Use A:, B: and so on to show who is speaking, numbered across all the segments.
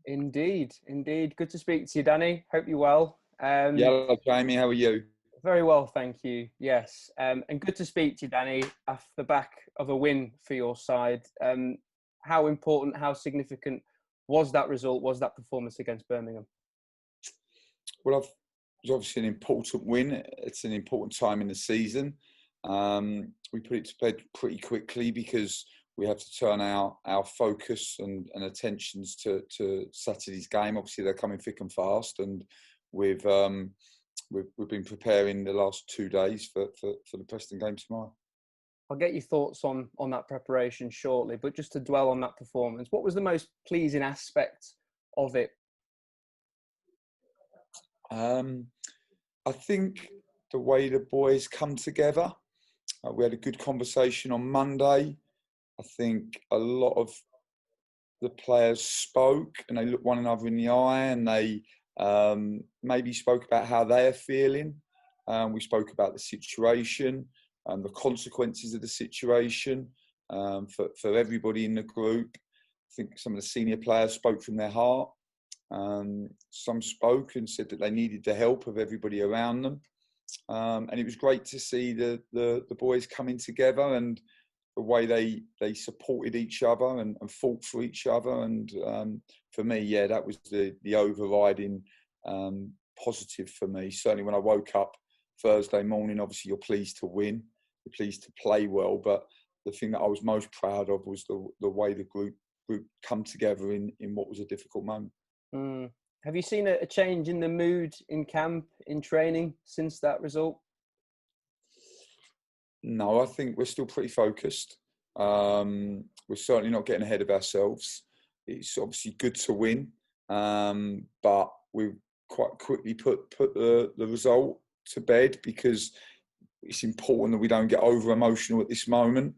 A: Indeed, indeed. Good to speak to you, Danny. Hope you're well.
B: Yeah, Jamie, how are you?
A: Very well, thank you. Yes, and good to speak to you, Danny, off the back of a win for your side. How important, how significant was that result, was that performance against Birmingham?
B: Well, it was obviously an important win. It's an important time in the season. We put it to bed pretty quickly because we have to turn our focus and attentions to Saturday's game. Obviously, they're coming thick and fast, and we've been preparing the last 2 days for the Preston game tomorrow.
A: I'll get your thoughts on that preparation shortly, but just to dwell on that performance, what was the most pleasing aspect of it?
B: I think the way the boys come together. We had a good conversation on Monday. I think a lot of the players spoke and they looked one another in the eye and they maybe spoke about how they're feeling. We spoke about the situation and the consequences of the situation for everybody in the group. I think some of the senior players spoke from their heart. Some spoke and said that they needed the help of everybody around them. And it was great to see the boys coming together and the way they supported each other and fought for each other. And for me, yeah, that was the overriding positive for me. Certainly when I woke up Thursday morning, obviously you're pleased to win, you're pleased to play well. But the thing that I was most proud of was the way the group come together in what was a difficult moment.
A: Mm. Have you seen a change in the mood in camp, in training since that result?
B: No, I think we're still pretty focused. We're certainly not getting ahead of ourselves. It's obviously good to win, but we quite quickly put the result to bed because it's important that we don't get over emotional at this moment.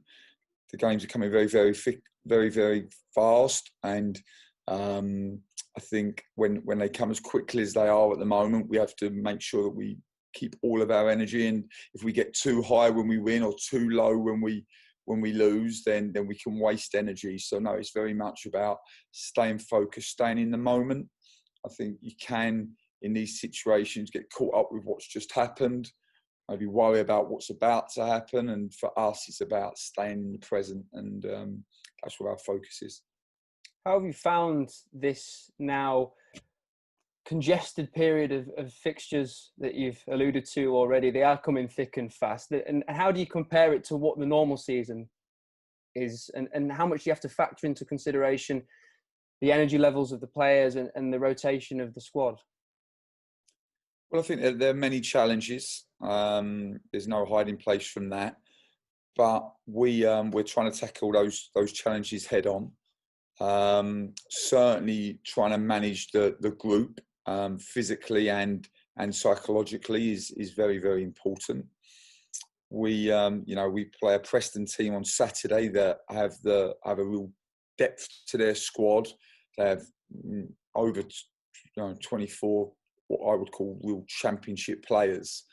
B: The games are coming very, very thick, very, very fast, and I think when they come as quickly as they are at the moment, we have to make sure that we keep all of our energy. And if we get too high when we win or too low when we lose, then we can waste energy. So no, it's very much about staying focused, staying in the moment. I think you can, in these situations, get caught up with what's just happened, maybe worry about what's about to happen. And for us, it's about staying in the present, and that's where our focus is.
A: How have you found this now congested period of fixtures that you've alluded to already? They are coming thick and fast. And how do you compare it to what the normal season is? And how much do you have to factor into consideration the energy levels of the players and the rotation of the squad?
B: Well, I think there are many challenges. There's no hiding place from that. But we're trying to tackle those challenges head on. Certainly trying to manage the group physically and psychologically is very, very important. We play a Preston team on Saturday that have a real depth to their squad. They have over 24 what I would call real championship players.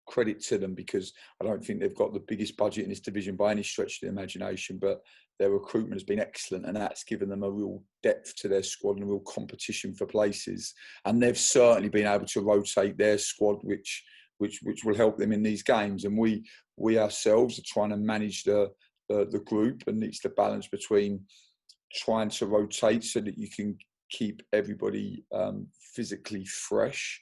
B: Credit to them, because I don't think they've got the biggest budget in this division by any stretch of the imagination, but their recruitment has been excellent, and that's given them a real depth to their squad and a real competition for places. And they've certainly been able to rotate their squad, which will help them in these games. And we ourselves are trying to manage the group, and it's the balance between trying to rotate so that you can keep everybody physically fresh,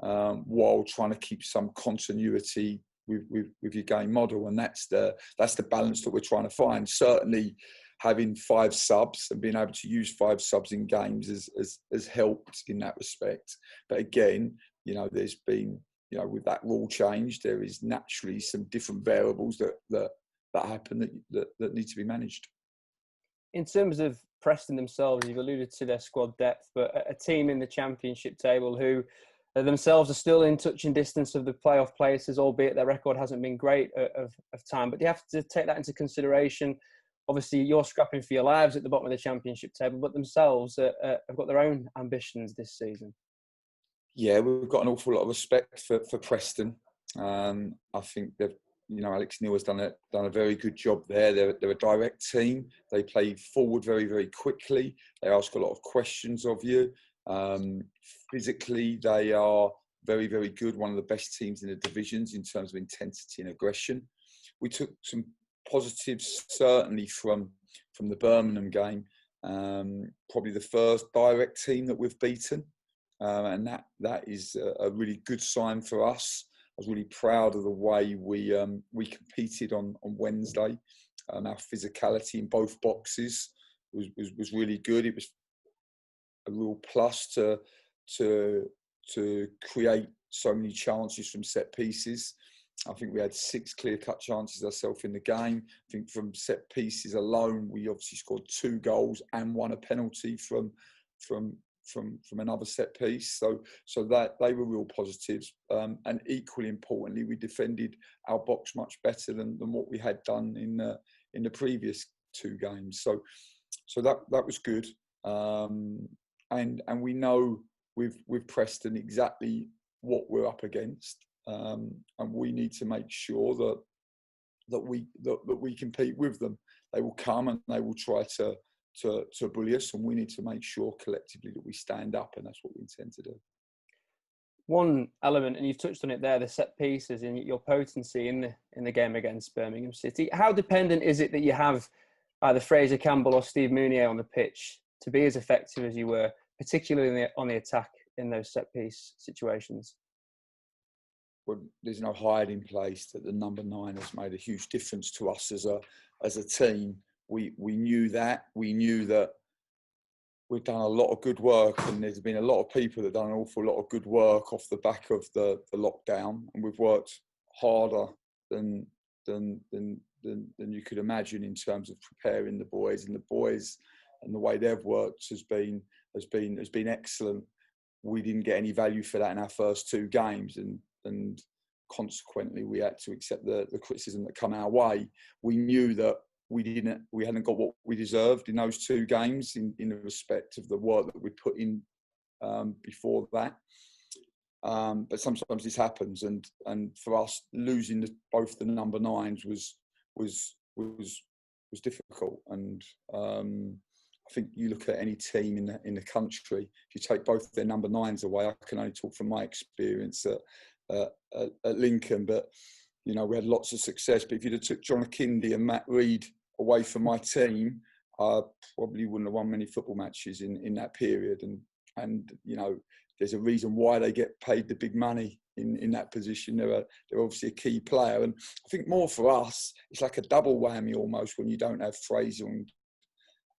B: while trying to keep some continuity with your game model. And that's the balance that we're trying to find. Certainly having 5 subs and being able to use 5 subs in games has helped in that respect. But again, there's been, with that rule change, there is naturally some different variables that happen that need to be managed.
A: In terms of Preston themselves, you've alluded to their squad depth, but a team in the championship table who themselves are still in touching distance of the playoff places, albeit their record hasn't been great of time. But you have to take that into consideration. Obviously, you're scrapping for your lives at the bottom of the championship table, but themselves have got their own ambitions this season. Yeah,
B: we've got an awful lot of respect for Preston. I think they've Alex Neil has done a very good job there. They're a direct team. They play forward very, very quickly. They ask a lot of questions of you. Physically, they are very, very good. One of the best teams in the divisions in terms of intensity and aggression. We took some positives certainly from the Birmingham game. Probably the first direct team that we've beaten, and that is a really good sign for us. I was really proud of the way we competed on Wednesday. Our physicality in both boxes was really good. It was a real plus to create so many chances from set pieces. I think we had 6 clear-cut chances ourselves in the game. I think from set pieces alone, we obviously scored 2 goals and won a penalty from another set piece. So that they were real positives. And equally importantly, we defended our box much better than what we had done in the previous 2 games. So that was good. And we know with Preston exactly what we're up against. And we need to make sure that we compete with them. They will come and they will try to bully us, and we need to make sure collectively that we stand up, and that's what we intend to do.
A: One element, and you've touched on it there, the set pieces and your potency in the game against Birmingham City. How dependent is it that you have either Fraser Campbell or Steve Mounier on the pitch to be as effective as you were, particularly on the attack in those set piece situations?
B: Well, there's no hiding place that the number 9 has made a huge difference to us as a team. We knew that. We knew that we've done a lot of good work, and there's been a lot of people that have done an awful lot of good work off the back of the lockdown, and we've worked harder than you could imagine in terms of preparing the boys, and the way they've worked has been excellent. We didn't get any value for that in our first 2 games, and consequently we had to accept the criticism that come our way. We knew that we hadn't got what we deserved in those 2 games in the respect of the work that we put in before that. But sometimes this happens, and for us losing both the number 9s was difficult. And I think you look at any team in the country, if you take both their number 9s away, I can only talk from my experience at Lincoln, but we had lots of success. But if you'd have took John Akindi and Matt Reed away from my team, I probably wouldn't have won many football matches in that period. And there's a reason why they get paid the big money in that position. They're obviously a key player. And I think more for us, it's like a double whammy almost when you don't have Fraser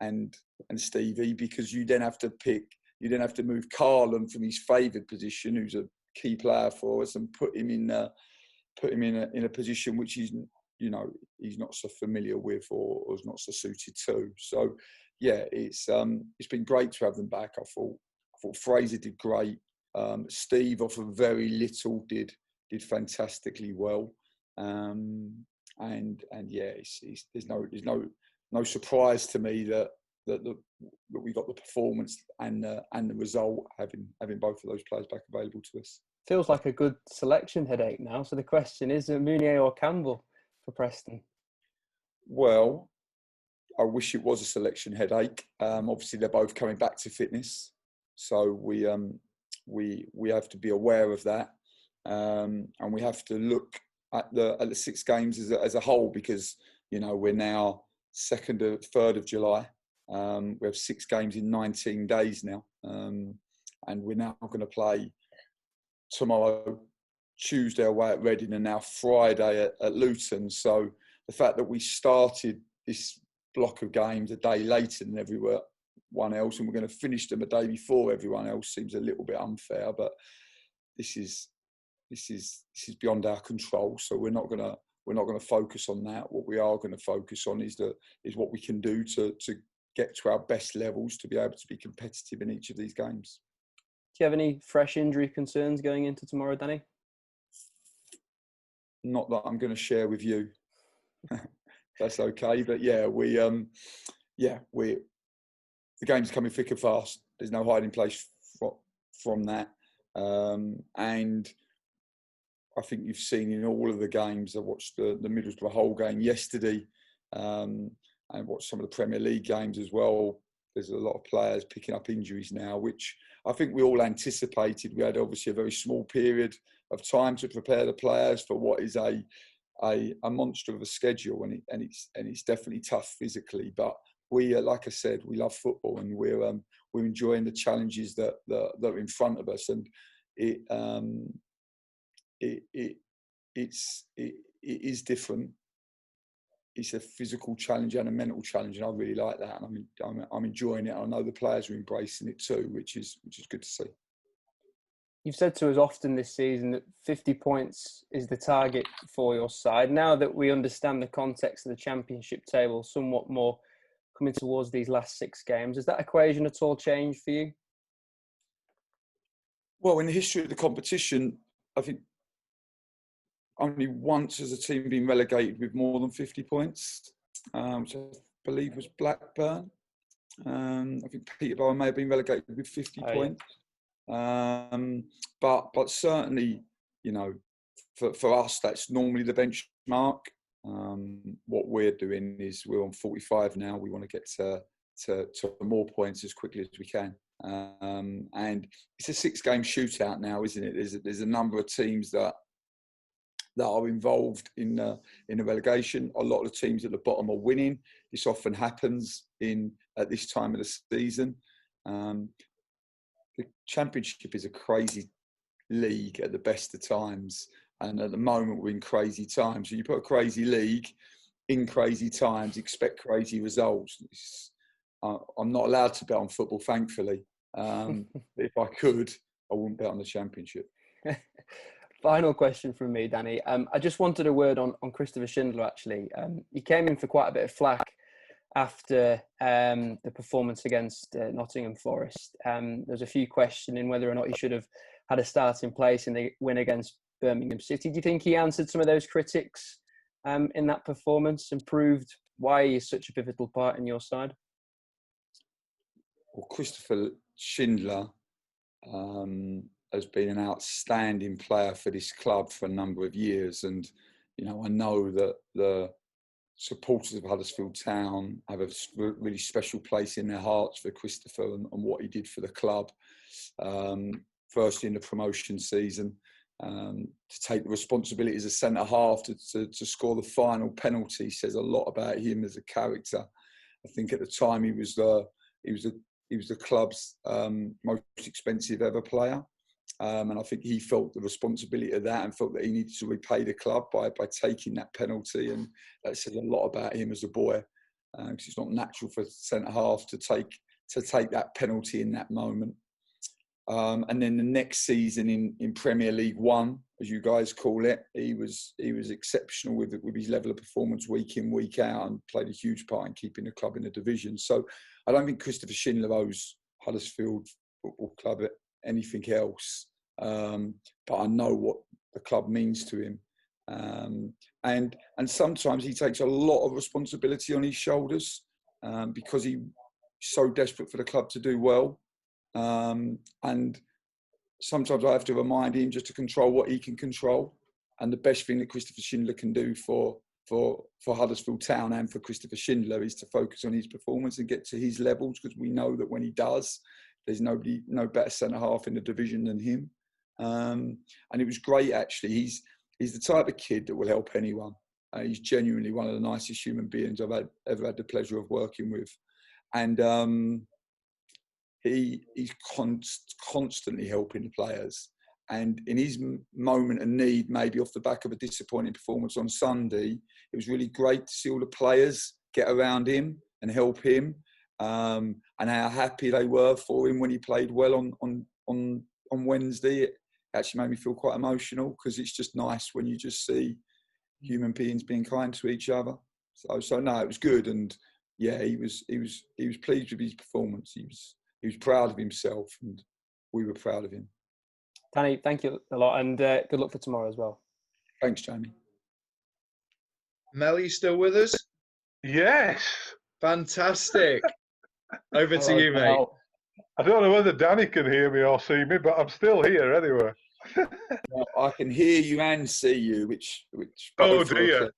B: and Stevie, because you then have to move Carlin from his favoured position, who's a key player for us, and put him in a position which he's not so familiar with or is not so suited to. So yeah, it's been great to have them back. I thought Fraser did great. Steve, off of very little, did fantastically well. And yeah, there's no surprise to me that we got the performance and the result having both of those players back available to us.
A: Feels like a good selection headache now. So the question is, Mounier or Campbell for Preston?
B: Well, I wish it was a selection headache. Obviously, they're both coming back to fitness, so we have to be aware of that, and we have to look at the 6 games as a whole, because we're now 2nd or 3rd of July. We have 6 games in 19 days now, and we're now going to play tomorrow, Tuesday away at Reading, and now Friday at Luton. So the fact that we started this block of games a day later than everyone else, and we're going to finish them a day before everyone else, seems a little bit unfair. But this is beyond our control. So we're not going to focus on that. What we are going to focus on is what we can do to get to our best levels to be able to be competitive in each of these games.
A: Do you have any fresh injury concerns going into tomorrow, Danny?
B: Not that I'm going to share with you. That's okay. But yeah, the game's coming thick and fast. There's no hiding place from that. And I think you've seen in all of the games. I watched the Middlesbrough whole game yesterday, and watched some of the Premier League games as well. There's a lot of players picking up injuries now, which I think we all anticipated. We had obviously a very small period of time to prepare the players for what is a monster of a schedule, and it's definitely tough physically. But we, like I said, we love football, and we're enjoying the challenges that are in front of us, and it is different. It's a physical challenge and a mental challenge, and I really like that. And I'm enjoying it. I know the players are embracing it too, which is good to see.
A: You've said to us often this season that 50 points is the target for your side. Now that we understand the context of the Championship table somewhat more coming towards these last 6 games, has that equation at all changed for you?
B: Well, in the history of the competition, I think only once has a team been relegated with more than 50 points, which I believe was Blackburn. I think Peterborough may have been relegated with 50 points. But certainly, you know, for us, that's normally the benchmark. What we're doing is we're on 45 now. We want to get to more points as quickly as we can. And it's a 6-game shootout now, isn't it? There's a number of teams that are involved in the relegation. A lot of the teams at the bottom are winning. This often happens at this time of the season. The Championship is a crazy league at the best of times, and at the moment we're in crazy times. So you put a crazy league in crazy times, expect crazy results. I'm not allowed to bet on football, thankfully. If I could, I wouldn't bet on the Championship.
A: Final question from me, Danny. I just wanted a word on Christopher Schindler, actually. He came in for quite a bit of flack after the performance against Nottingham Forest. There's a few questioning whether or not he should have had a starting place in the win against Birmingham City. Do you think he answered some of those critics in that performance and proved why he is such a pivotal part in your side?
B: Well, Christopher Schindler has been an outstanding player for this club for a number of years. And, you know, I know that the supporters of Huddersfield Town have a really special place in their hearts for Christopher and what he did for the club. Firstly, in the promotion season, to take the responsibility as a centre-half to score the final penalty says a lot about him as a character. I think at the time he was the club's most expensive ever player. And I think he felt the responsibility of that and felt that he needed to repay the club by taking that penalty. And that says a lot about him as a boy, because it's not natural for centre-half to take that penalty in that moment. And then the next season in Premier League One, as you guys call it, he was exceptional with his level of performance week in, week out, and played a huge part in keeping the club in the division. So I don't think Christopher Schindler owes Huddersfield Football Club anything else. But I know what the club means to him. And sometimes he takes a lot of responsibility on his shoulders because he's so desperate for the club to do well. And sometimes I have to remind him just to control what he can control. And the best thing that Christopher Schindler can do for Huddersfield Town and for Christopher Schindler is to focus on his performance and get to his levels, because we know that when he does, there's no better centre-half in the division than him. And it was great, actually. He's the type of kid that will help anyone. He's genuinely one of the nicest human beings I've ever had the pleasure of working with. And he's constantly helping the players. And in his moment of need, maybe off the back of a disappointing performance on Sunday, it was really great to see all the players get around him and help him. And how happy they were for him when he played well on Wednesday. It actually made me feel quite emotional, because it's just nice when you just see human beings being kind to each other. So no, it was good, and yeah, he was pleased with his performance. He was proud of himself, and we were proud of him.
A: Danny, thank you a lot, and good luck for tomorrow as well.
B: Thanks, Jamie.
C: Mel, you still with us?
D: Yes.
C: Fantastic. Over to you, mate.
D: I don't know whether Danny can hear me or see me, but I'm still here anyway.
B: Well, I can hear you and see you, which
C: Oh
B: both are
C: dear.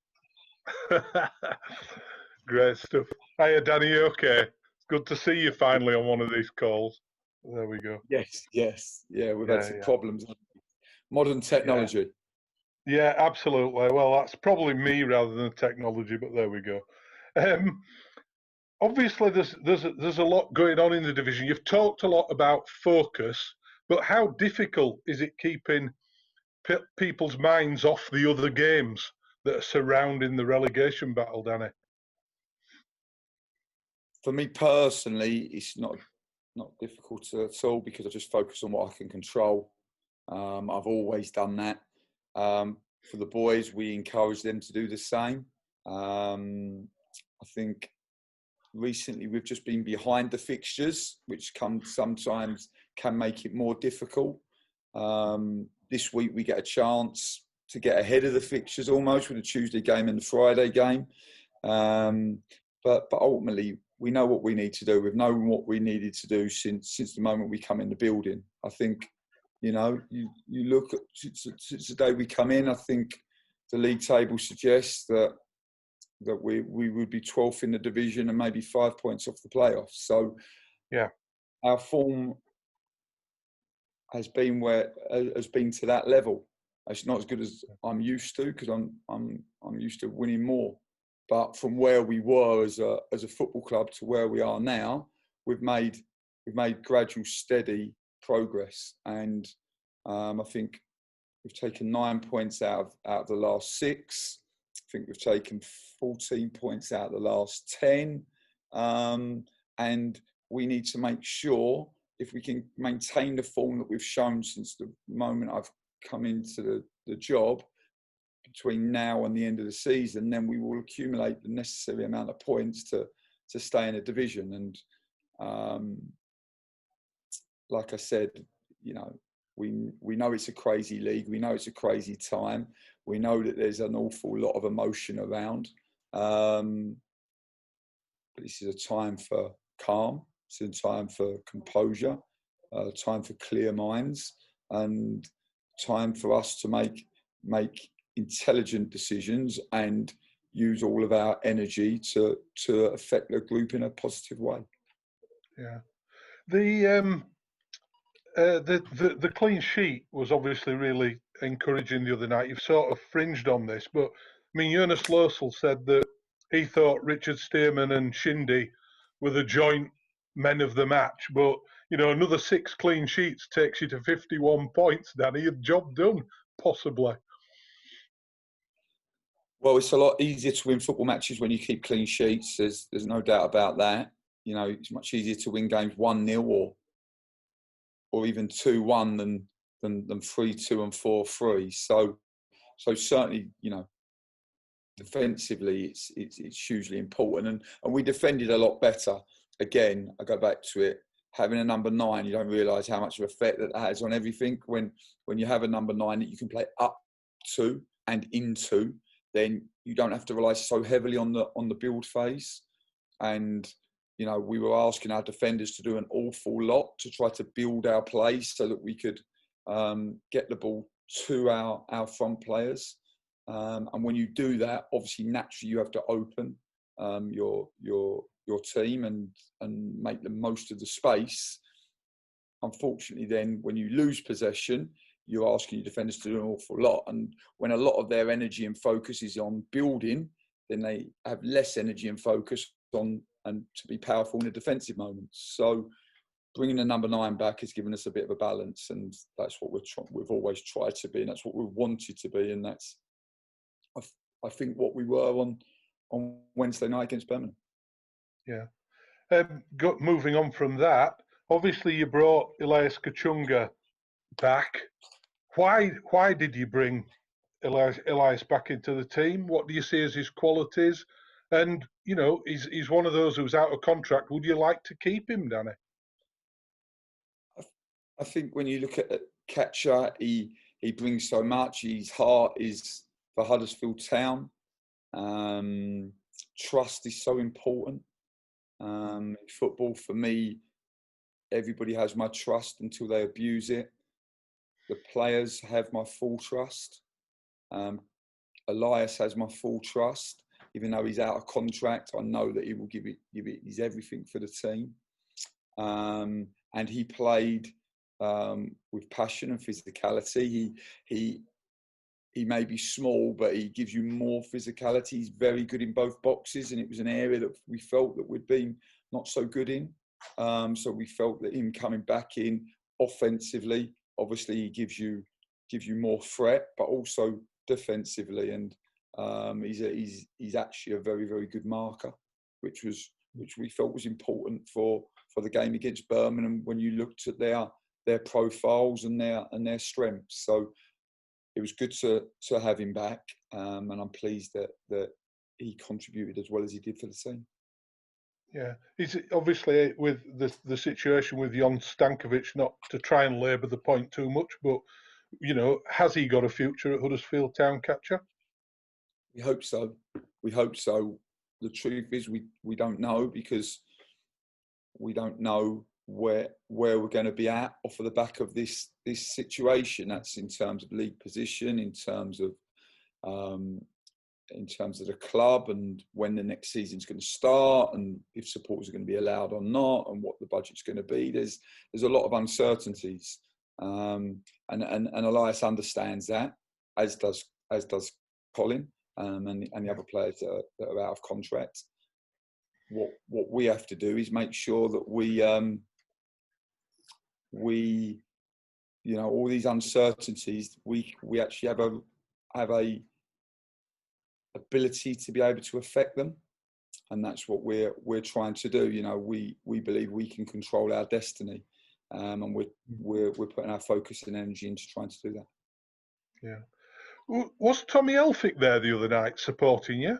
C: Great stuff. Hiya, Danny. Okay. It's good to see you finally on one of these calls. There we go.
B: Yes, yeah. We've had
C: Yeah,
B: some
C: yeah,
B: problems. Modern technology.
C: yeah. Absolutely. Well, that's probably me rather than technology, but there we go. Um, Obviously, there's a lot going on in the division. You've talked a lot about focus, but how difficult is it keeping people's minds off the other games that are surrounding the relegation battle, Danny?
B: For me personally, it's not difficult at all because I just focus on what I can control. I've always done that. For the boys, we encourage them to do the same. I think recently we've just been behind the fixtures, which sometimes can make it more difficult. This week we get a chance to get ahead of the fixtures almost with the Tuesday game and the Friday game. But ultimately, we know what we need to do. We've known what we needed to do since the moment we come in the building. I think, you look at since the day we come in, I think the league table suggests that we would be 12th in the division and maybe 5 points off the playoffs. So,
C: yeah,
B: our form has been to that level. It's not as good as I'm used to because I'm used to winning more. But from where we were as a football club to where we are now, we've made gradual, steady progress, and I think we've taken 9 points out of the last 6. I think we've taken 14 points out of the last 10, and we need to make sure if we can maintain the form that we've shown since the moment I've come into the job, between now and the end of the season, then we will accumulate the necessary amount of points to stay in a division. And like I said, we know it's a crazy league. We know it's a crazy time. We know that there's an awful lot of emotion around. But this is a time for calm. It's a time for composure, time for clear minds, and time for us to make intelligent decisions and use all of our energy to affect the group in a positive way.
C: Yeah. The clean sheet was obviously really encouraging the other night. You've sort of fringed on this, but I mean, Jonas Lössl said that he thought Richard Stearman and Shindy were the joint men of the match. But, another 6 clean sheets takes you to 51 points, Danny. Your job done, possibly.
B: Well, it's a lot easier to win football matches when you keep clean sheets. There's no doubt about that. It's much easier to win games 1-0 or even 2-1 than 3-2 and 4-3. So certainly, defensively, it's hugely important, and we defended a lot better. Again, I go back to it. Having a number 9, you don't realise how much of effect that has on everything. When you have a number 9 that you can play up to and into, then you don't have to rely so heavily on the build phase. And we were asking our defenders to do an awful lot to try to build our play so that we could get the ball to our front players. And when you do that, obviously naturally you have to open your team and make the most of the space. Unfortunately, then when you lose possession, you're asking your defenders to do an awful lot. And when a lot of their energy and focus is on building, then they have less energy and focus on and to be powerful in the defensive moments. So bringing the number 9 back has given us a bit of a balance, and that's what we've always tried to be, and that's what we wanted to be, and that's I think what we were on Wednesday night against Birmingham.
C: Yeah. Moving on from that, obviously you brought Elias Kachunga back. Why did you bring Elias back into the team? What do you see as his qualities? And, he's one of those who's out of contract. Would you like to keep him, Danny?
B: I think when you look at Katcha, he brings so much. His heart is for Huddersfield Town. Trust is so important. Football, for me, everybody has my trust until they abuse it. The players have my full trust. Elias has my full trust. Even though he's out of contract, I know that he will give it his everything for the team. And he played with passion and physicality. He may be small, but he gives you more physicality. He's very good in both boxes, and it was an area that we felt that we'd been not so good in. So we felt that him coming back in offensively, obviously he gives you more threat, but also defensively. And he's actually a very, very good marker, which we felt was important for the game against Birmingham when you looked at their profiles and their strengths. So it was good to have him back, and I'm pleased that he contributed as well as he did for the team.
C: Yeah, he's obviously with the situation with Jon Stankovic, not to try and labour the point too much, but has he got a future at Huddersfield Town, Catcher?
B: We hope so. We hope so. The truth is, we don't know, because we don't know where we're going to be at off of the back of this situation. That's in terms of league position, in terms of the club, and when the next season's going to start, and if supporters are going to be allowed or not, and what the budget's going to be. There's a lot of uncertainties, and Elias understands that, as does Colin, and the other players that are out of contract. What we have to do is make sure that we all these uncertainties, we actually have a ability to be able to affect them, and that's what we're trying to do. We believe we can control our destiny, and we're putting our focus and energy into trying to do that.
C: Yeah. Was Tommy Elphick there the other night supporting you?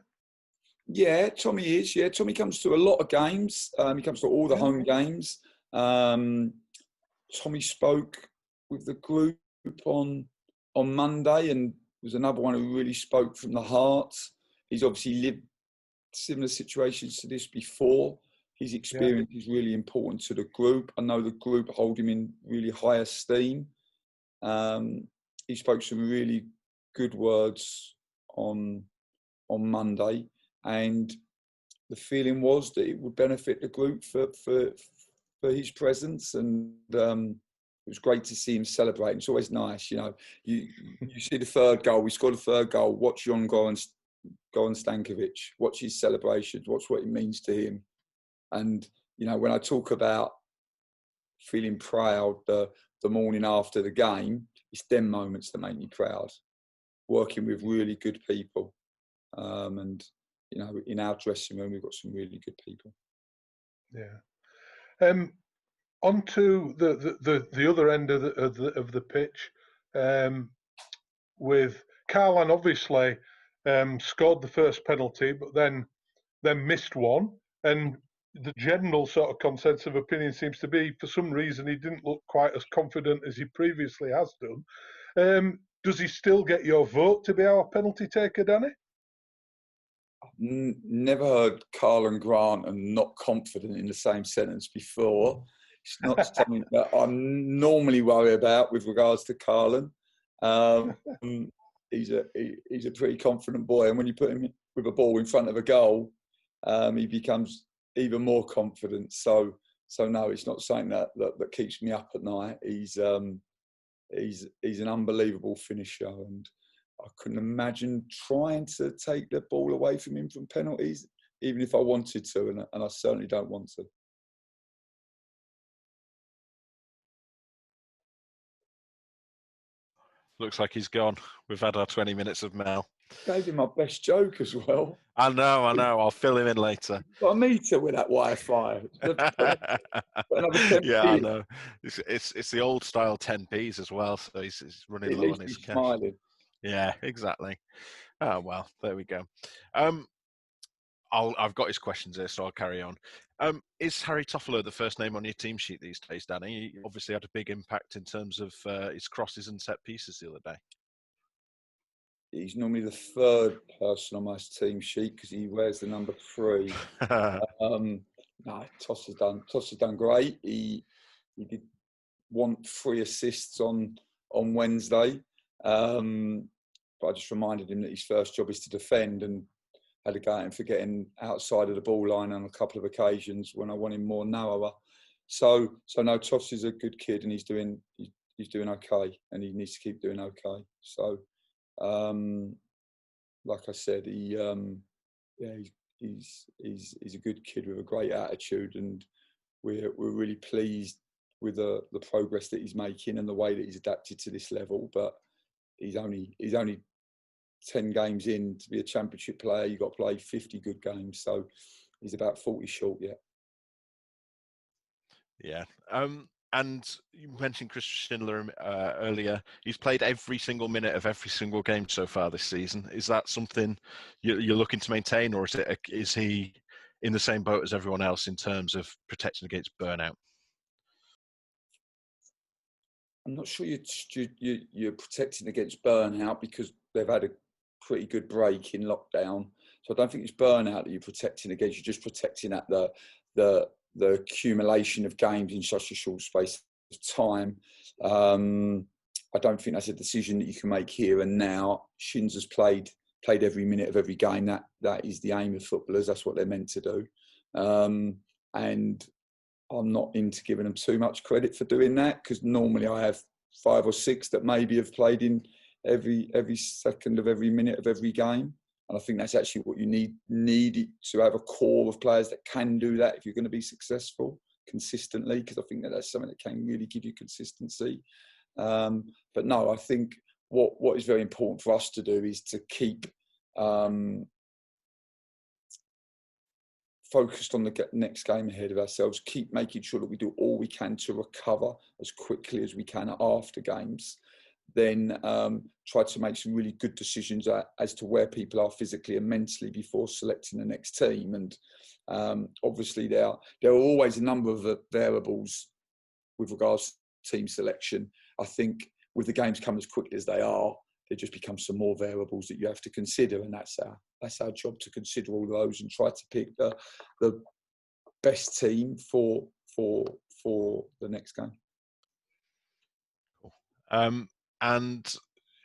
B: Yeah, Tommy is. Yeah, Tommy comes to a lot of games. He comes to all the home games. Tommy spoke with the group on Monday, and was another one who really spoke from the heart. He's obviously lived similar situations to this before. His experience is really important to the group. I know the group hold him in really high esteem. He spoke some really good words on Monday, and the feeling was that it would benefit the group for his presence, and it was great to see him celebrating. It's always nice, you see the third goal. We scored a third goal. Watch Jon Stankovic. Watch his celebrations. Watch what it means to him. And when I talk about feeling proud the morning after the game, it's them moments that make me proud. Working with really good people, and in our dressing room we've got some really good people.
C: Yeah. Onto the other end of the pitch, with Carlan obviously scored the first penalty, but then missed one, and the general sort of consensus of opinion seems to be, for some reason, he didn't look quite as confident as he previously has done. Does he still get your vote to be our penalty taker, Danny?
B: Never heard Carlan Grant and not confident in the same sentence before. It's not something that I'm normally worried about with regards to Carlan. He's a pretty confident boy, and when you put him with a ball in front of a goal, he becomes even more confident. So no, it's not something that keeps me up at night. He's an unbelievable finisher, and I couldn't imagine trying to take the ball away from him from penalties, even if I wanted to, and I certainly don't want to.
D: Looks like he's gone. We've had our 20 minutes of Mel.
B: Gave him my best joke as well.
D: I know. I'll fill him in later.
B: Got a meter with that Wi-Fi.
D: Yeah, I know. It's the old style 10p's as well, so he's running low on his cash.
B: Smiling.
D: Yeah, exactly. Oh well, there we go. I've got his questions here, so I'll carry on. Is Harry Toffolo the first name on your team sheet these days, Danny? He obviously had a big impact in terms of his crosses and set pieces the other day.
B: He's normally the third person on my team sheet because he wears the number 3. No, Toss has done great. He did want 3 assists on on Wednesday. But I just reminded him that his first job is to defend, and had a go at him for getting outside of the ball line on a couple of occasions when I want him more narrower. So no, Toss is a good kid, and he's doing okay, and he needs to keep doing okay. So, like I said, he's a good kid with a great attitude, and we're really pleased with the progress that he's making and the way that he's adapted to this level. But he's only 10 games in to be a championship player. You've got to play 50 good games, so he's about 40 short yet.
D: Yeah. And you mentioned Chris Schindler earlier. He's played every single minute of every single game so far this season. Is that something you're looking to maintain, or is he in the same boat as everyone else in terms of protecting against burnout?
B: I'm not sure you're protecting against burnout, because they've had a pretty good break in lockdown. So I don't think it's burnout that you're protecting against. You're just protecting at the accumulation of games in such a short space of time. I don't think that's a decision that you can make here and now. Shins has played every minute of every game. That is the aim of footballers. That's what they're meant to do. And I'm not into giving them too much credit for doing that, because normally I have 5 or 6 that maybe have played in every second of every minute of every game. And I think that's actually what you need to have a core of players that can do that if you're going to be successful consistently, because I think that's something that can really give you consistency. But no, I think what is very important for us to do is to keep focused on the next game ahead of ourselves, keep making sure that we do all we can to recover as quickly as we can after games, then try to make some really good decisions as to where people are physically and mentally before selecting the next team. And obviously there are always a number of variables with regards to team selection. I think with the games come as quickly as they are, there just becomes some more variables that you have to consider, and that's our job, to consider all those and try to pick the best team for the next game.
D: Cool. And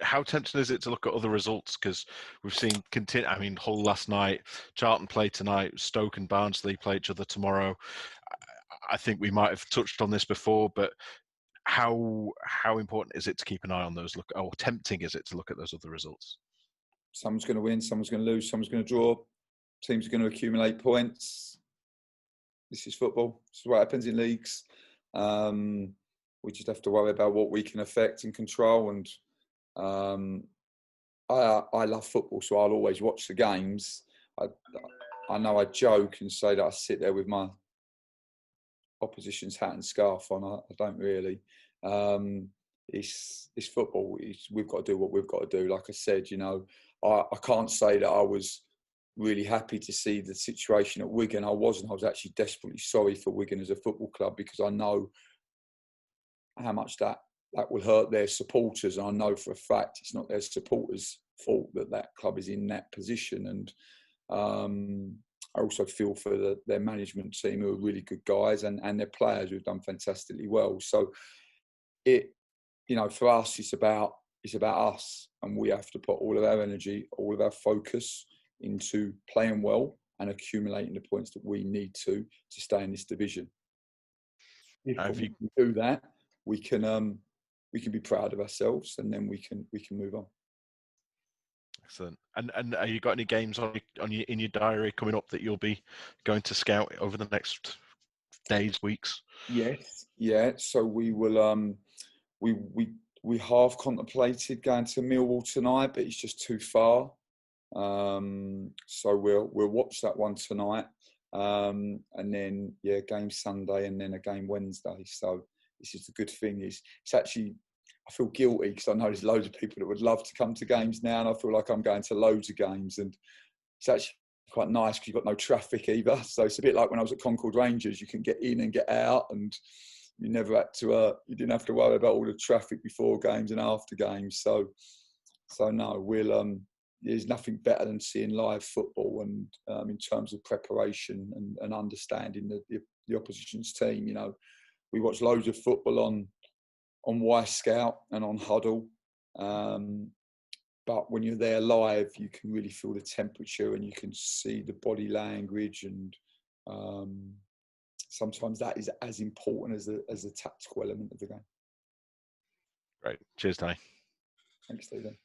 D: how tempting is it to look at other results? Because we've seen Hull last night, Charlton play tonight, Stoke and Barnsley play each other tomorrow. I think we might have touched on this before, but how important is it to keep an eye on those? How tempting is it to look at those other results?
B: Someone's going to win, someone's going to lose, someone's going to draw. Teams are going to accumulate points. This is football. This is what happens in leagues. We just have to worry about what we can affect and control. And I love football, so I'll always watch the games. I know I joke and say that I sit there with my opposition's hat and scarf on. I don't really. It's football. We've got to do what we've got to do. Like I said, I can't say that I was really happy to see the situation at Wigan. I wasn't. I was actually desperately sorry for Wigan as a football club, because I know how much that will hurt their supporters. And I know for a fact it's not their supporters' fault that club is in that position. And I also feel for their management team, who are really good guys, and their players who have done fantastically well. So for us, it's about us, and we have to put all of our energy, all of our focus into playing well and accumulating the points that we need to stay in this division. If we can do that, we can be proud of ourselves, and then we can move on.
D: Excellent. And have you got any games in your diary coming up that you'll be going to scout over the next days, weeks?
B: Yes, yeah. So we will. We half contemplated going to Millwall tonight, but it's just too far. So we'll watch that one tonight, and then game Sunday, and then a game Wednesday. So this is the good thing, is it's actually, I feel guilty because I know there's loads of people that would love to come to games now, and I feel like I'm going to loads of games, and it's actually quite nice because you've got no traffic either. So it's a bit like when I was at Concord Rangers, you can get in and get out, and you never had to, you didn't have to worry about all the traffic before games and after games. So no, there's nothing better than seeing live football, and in terms of preparation and understanding the opposition's team. We watch loads of football Y Scout and on Huddle. But when you're there live, you can really feel the temperature and you can see the body language, and sometimes that is as important as the tactical element of the game.
D: Great. Cheers, Danny.
B: Thanks, Stephen.